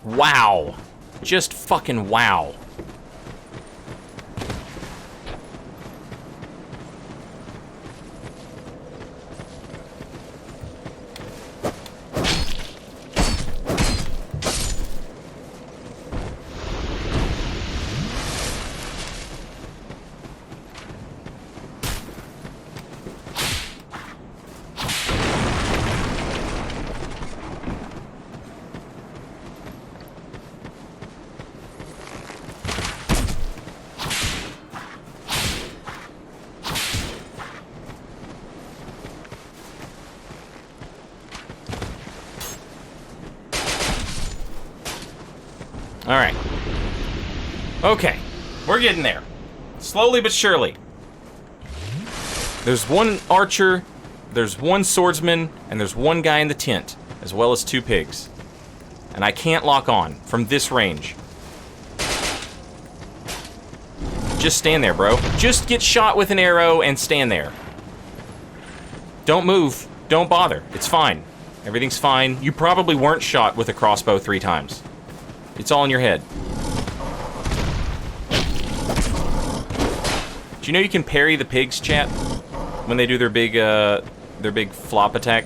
Wow. Just fucking wow. Alright. Okay. We're getting there. Slowly but surely. There's one archer, there's one swordsman, and there's one guy in the tent, as well as 2 pigs. And I can't lock on from this range. Just stand there, bro. Just get shot with an arrow and stand there. Don't move. Don't bother. It's fine. Everything's fine. You probably weren't shot with a crossbow 3 times. It's all in your head. Do you know you can parry the pigs, chat? When they do their big flop attack?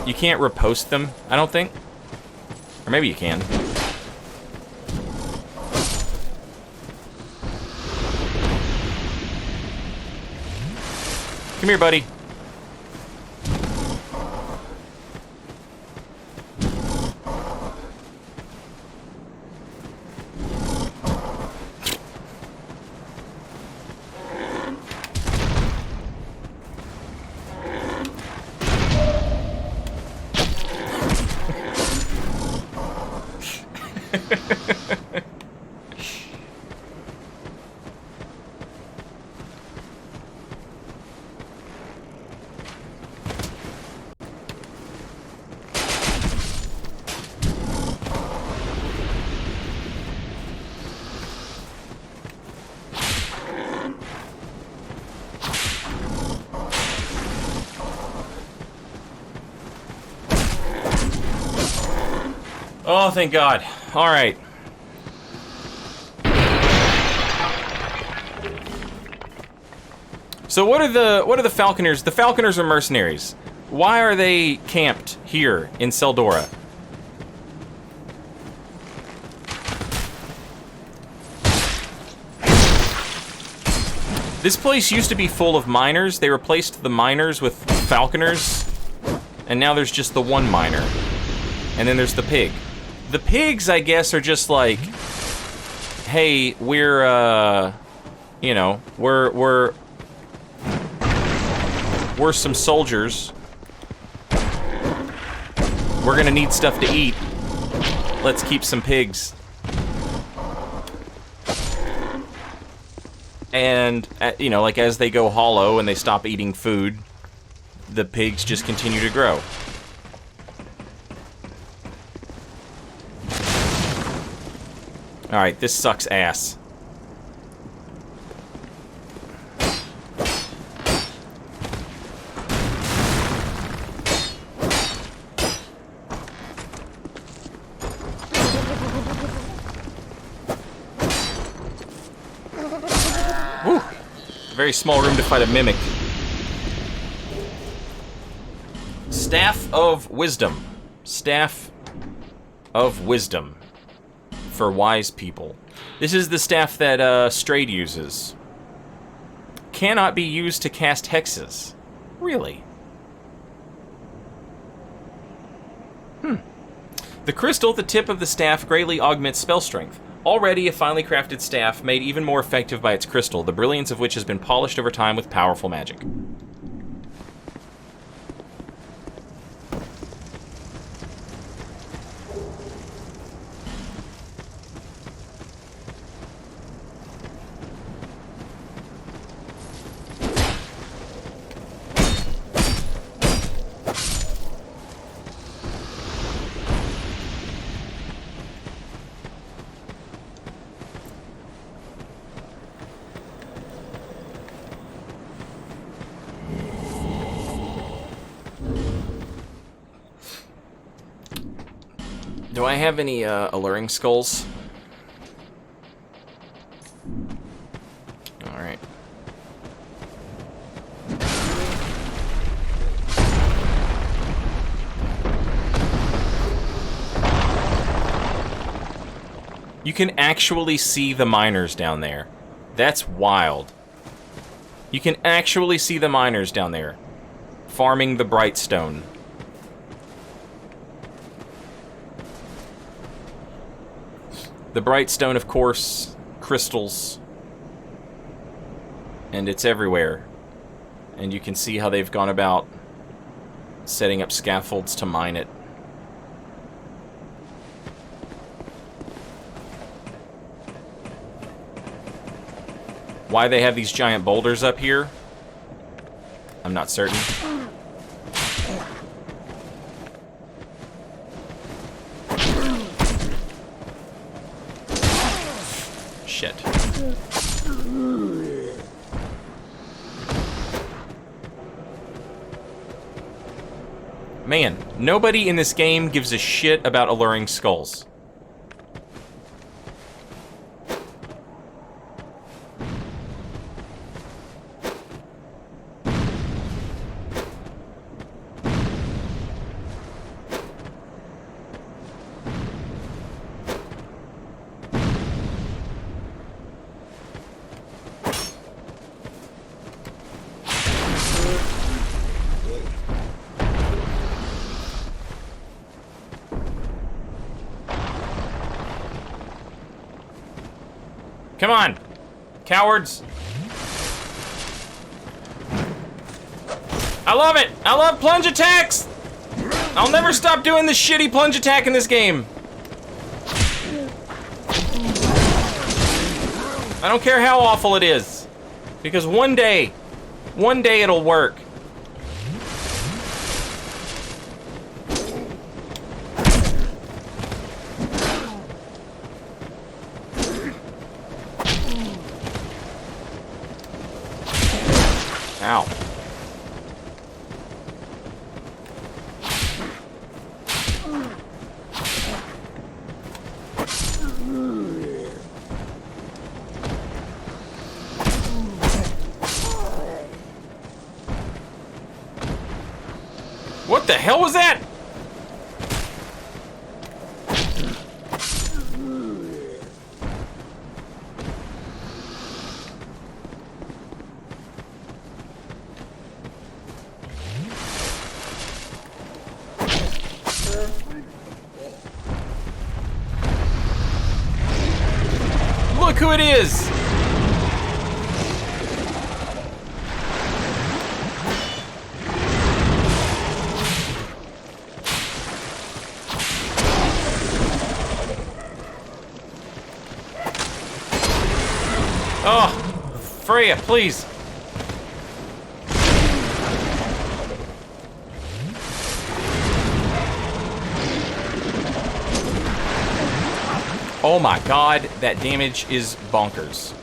You can't riposte them, I don't think. Or maybe you can. Come here, buddy. Oh, thank God. All right. So what are the falconers? The falconers are mercenaries. Why are they camped here in Seldora? This place used to be full of miners. They replaced the miners with falconers, and now there's just the one miner. And then there's the pig. The pigs, I guess, are just like, hey, we're, you know, we're some soldiers. We're gonna need stuff to eat. Let's keep some pigs. And, you know, like as they go hollow and they stop eating food, the pigs just continue to grow. Alright, this sucks ass. Woo! Very small room to fight a mimic. Staff of Wisdom. Staff of Wisdom. For wise people. This is the staff that Strayed uses. Cannot be used to cast hexes. Really? The crystal at the tip of the staff greatly augments spell strength. Already a finely crafted staff made even more effective by its crystal, the brilliance of which has been polished over time with powerful magic. Do I have any alluring skulls? Alright. You can actually see the miners down there. That's wild. You can actually see the miners down there, farming the Brightstone. The Brightstone, of course, crystals, and it's everywhere. And you can see how they've gone about setting up scaffolds to mine it. Why they have these giant boulders up here, I'm not certain. Shit. Man, nobody in this game gives a shit about alluring skulls. Come on, cowards. I love it. I love plunge attacks. I'll never stop doing this shitty plunge attack in this game. I don't care how awful it is, because one day it'll work. Ow. What the hell was that? Look who it is! Oh, Freya, please. Oh my god, that damage is bonkers.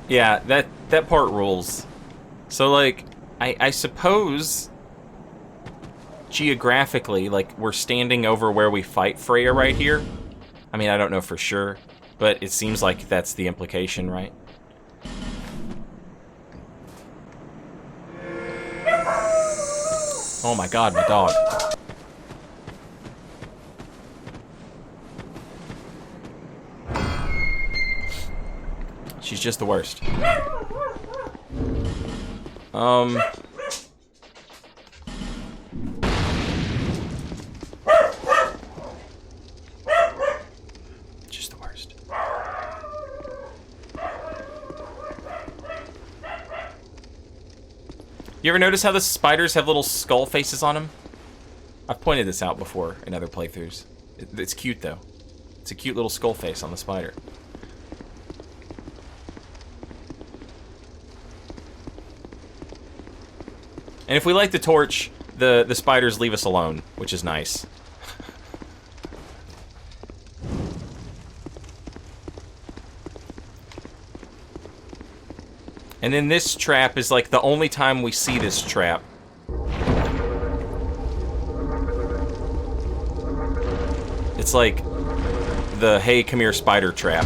Yeah, that part rules. So, like, I suppose geographically, like, we're standing over where we fight Freya right here. I mean, I don't know for sure, but it seems like that's the implication, right? Oh my god, my dog. She's just the worst. Just the worst. You ever notice how the spiders have little skull faces on them? I've pointed this out before in other playthroughs. It's cute, though. It's a cute little skull face on the spider. And if we light the torch, the spiders leave us alone, which is nice. And then this trap is like the only time we see this trap. It's like the hey, come here, spider trap.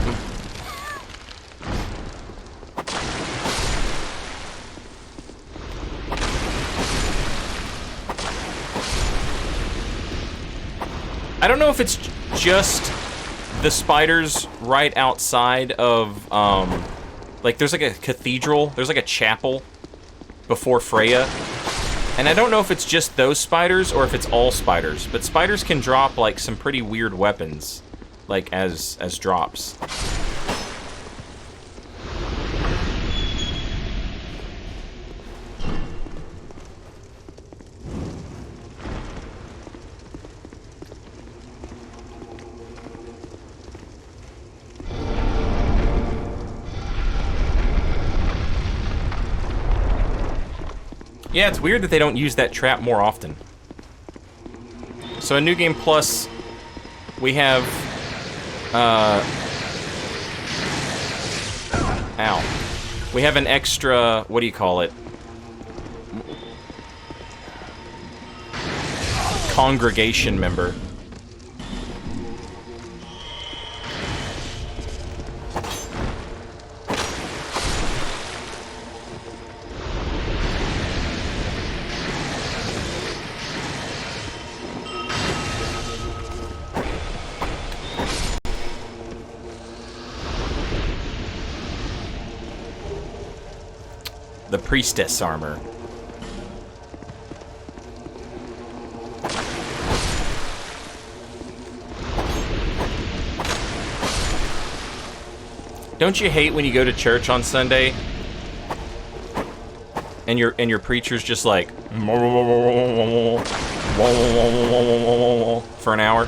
I don't know if it's just the spiders right outside of, like there's like a cathedral, there's like a chapel before Freya. And I don't know if it's just those spiders or if it's all spiders, but spiders can drop like some pretty weird weapons, like as drops. Yeah, it's weird that they don't use that trap more often. So in New Game Plus, we have, we have an extra, what do you call it? Congregation member. The priestess armor. Don't you hate when you go to church on Sunday and your preacher's just like for an hour?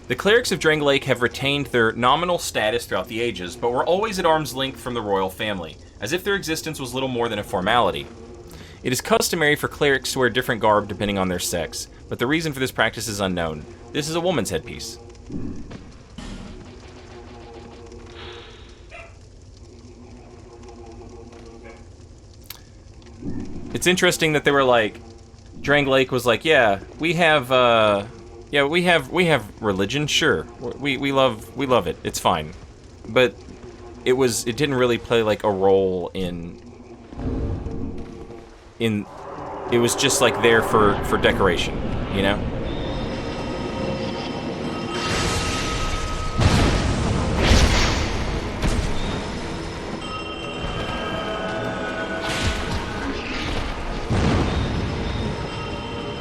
The clerics of Drang Lake have retained their nominal status throughout the ages, but were always at arm's length from the royal family, as if their existence was little more than a formality. It is customary for clerics to wear different garb depending on their sex, but the reason for this practice is unknown. This is a woman's headpiece. It's interesting that they were like, Drang Lake was like, yeah, we have religion, sure. We love it. It's fine. But it didn't really play like a role in it was just like there for decoration, you know?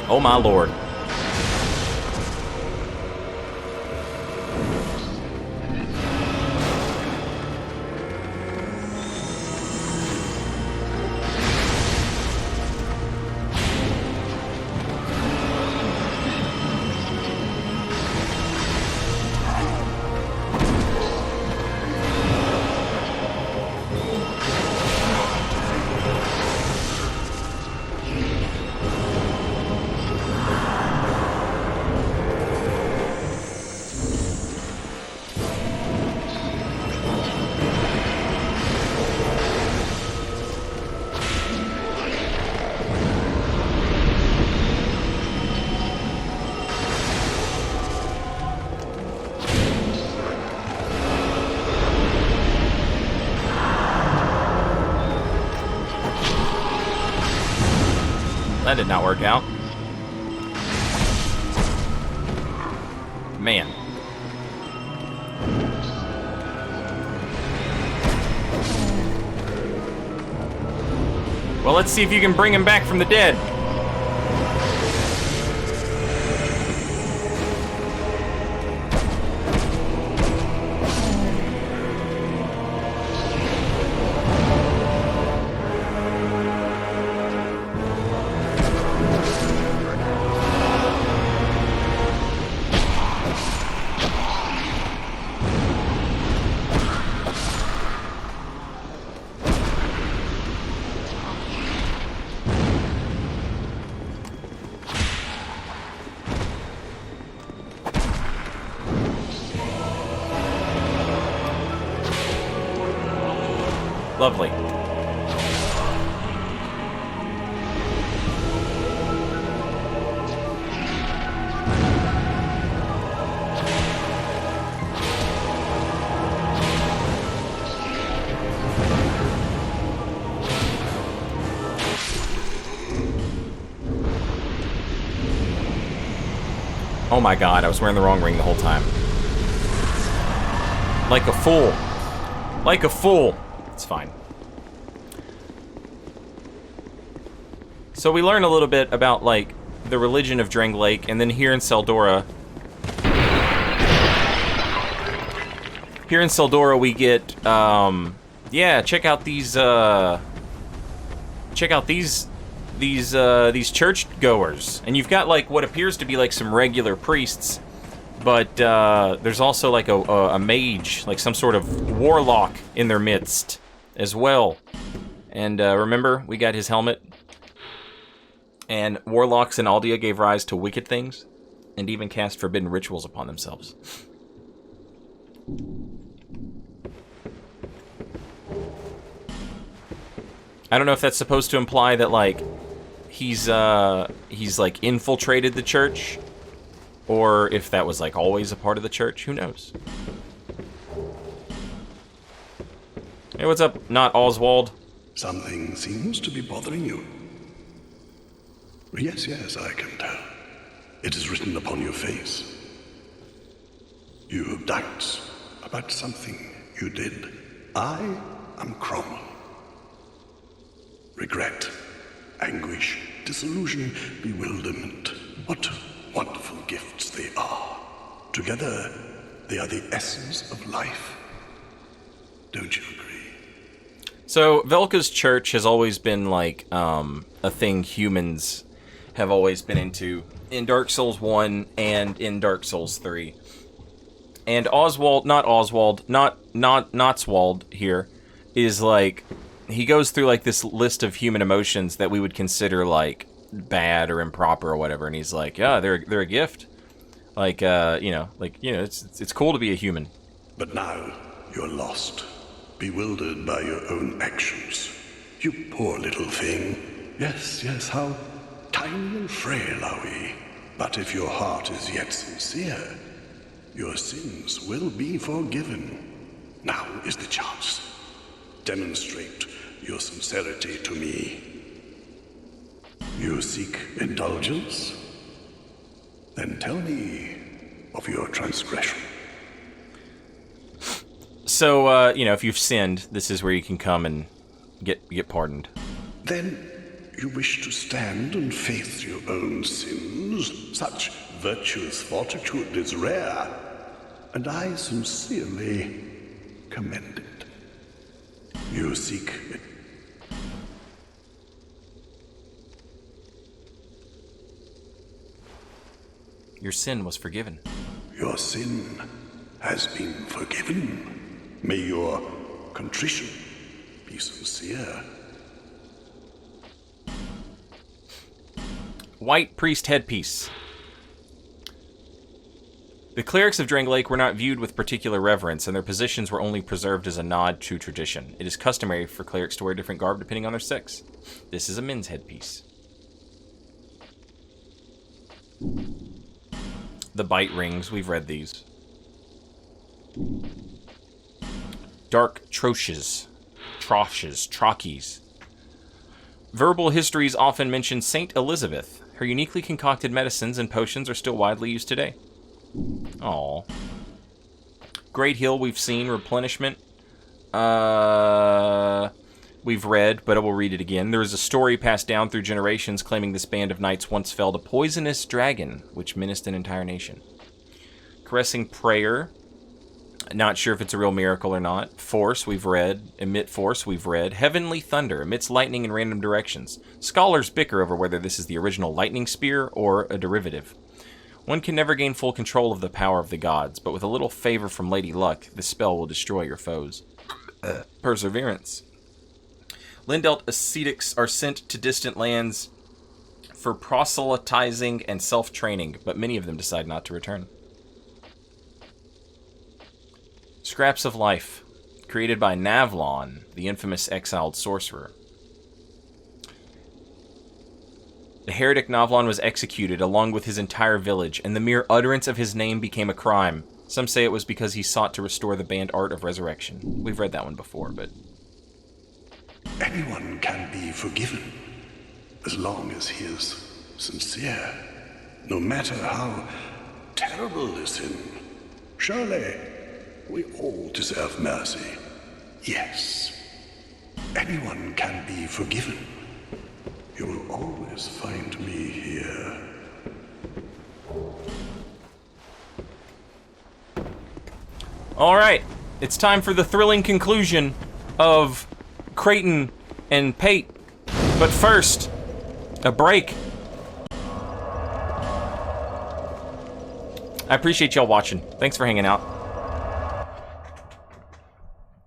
Oh my lord. That did not work out. Man. Well, let's see if you can bring him back from the dead. Lovely. Oh my god, I was wearing the wrong ring the whole time. Like a fool. Like a fool. It's fine. So we learn a little bit about, like, the religion of Drangleic, and then here in Seldora... Here in Seldora we get, yeah, check out these, these churchgoers, and you've got like what appears to be like some regular priests, but there's also like a mage, like some sort of warlock in their midst as well. And remember, we got his helmet. And warlocks in Aldea gave rise to wicked things, and even cast forbidden rituals upon themselves. I don't know if that's supposed to imply that like he's like infiltrated the church, or if that was like always a part of the church. Who knows? Hey, what's up, not Oswald? Something seems to be bothering you. Yes, I can tell. It is written upon your face. You have doubts about something you did. I am Cromwell. Regret, anguish, disillusion, bewilderment. What wonderful gifts they are. Together, they are the essence of life. Don't you agree? So, Velka's church has always been like a thing humans have always been into in Dark Souls 1 and in Dark Souls 3. And Notswald here is like, he goes through like this list of human emotions that we would consider like bad or improper or whatever, and he's like, yeah, they're a gift. Like it's cool to be a human. But now you're lost, bewildered by your own actions. You poor little thing. Yes, how tiny and frail are we? But if your heart is yet sincere, your sins will be forgiven. Now is the chance. Demonstrate your sincerity to me. You seek indulgence? Then tell me of your transgression. So, if you've sinned, this is where you can come and get pardoned. Then you wish to stand and face your own sins? Such virtuous fortitude is rare, and I sincerely commend it. You seek it. Your sin was forgiven. Your sin has been forgiven. May your contrition be sincere. White priest headpiece. The clerics of Drangleic were not viewed with particular reverence, and their positions were only preserved as a nod to tradition. It is customary for clerics to wear different garb depending on their sex. This is a men's headpiece. The bite rings, we've read these. Dark troches. Troches. Verbal histories often mention Saint Elizabeth. Her uniquely concocted medicines and potions are still widely used today. Aww. Great Hill, we've seen. Replenishment. We've read, but I will read it again. There is a story passed down through generations claiming this band of knights once felled a poisonous dragon, which menaced an entire nation. Caressing Prayer. Not sure if it's a real miracle or not. Force, we've read. Emit Force, we've read. Heavenly Thunder, emits lightning in random directions. Scholars bicker over whether this is the original lightning spear or a derivative. One can never gain full control of the power of the gods, but with a little favor from Lady Luck, this spell will destroy your foes. Perseverance. Lindelt ascetics are sent to distant lands for proselytizing and self-training, but many of them decide not to return. Scraps of Life. created by Gavlan, the infamous exiled sorcerer. The heretic Gavlan was executed along with his entire village, and the mere utterance of his name became a crime. Some say it was because he sought to restore the banned art of resurrection. We've read that one before, but... Anyone can be forgiven, as long as he is sincere, no matter how terrible the sin. Surely, we all deserve mercy. Yes, anyone can be forgiven. You will always find me here. Alright, it's time for the thrilling conclusion of Creighton and Pate. But first, a break. I appreciate y'all watching. Thanks for hanging out.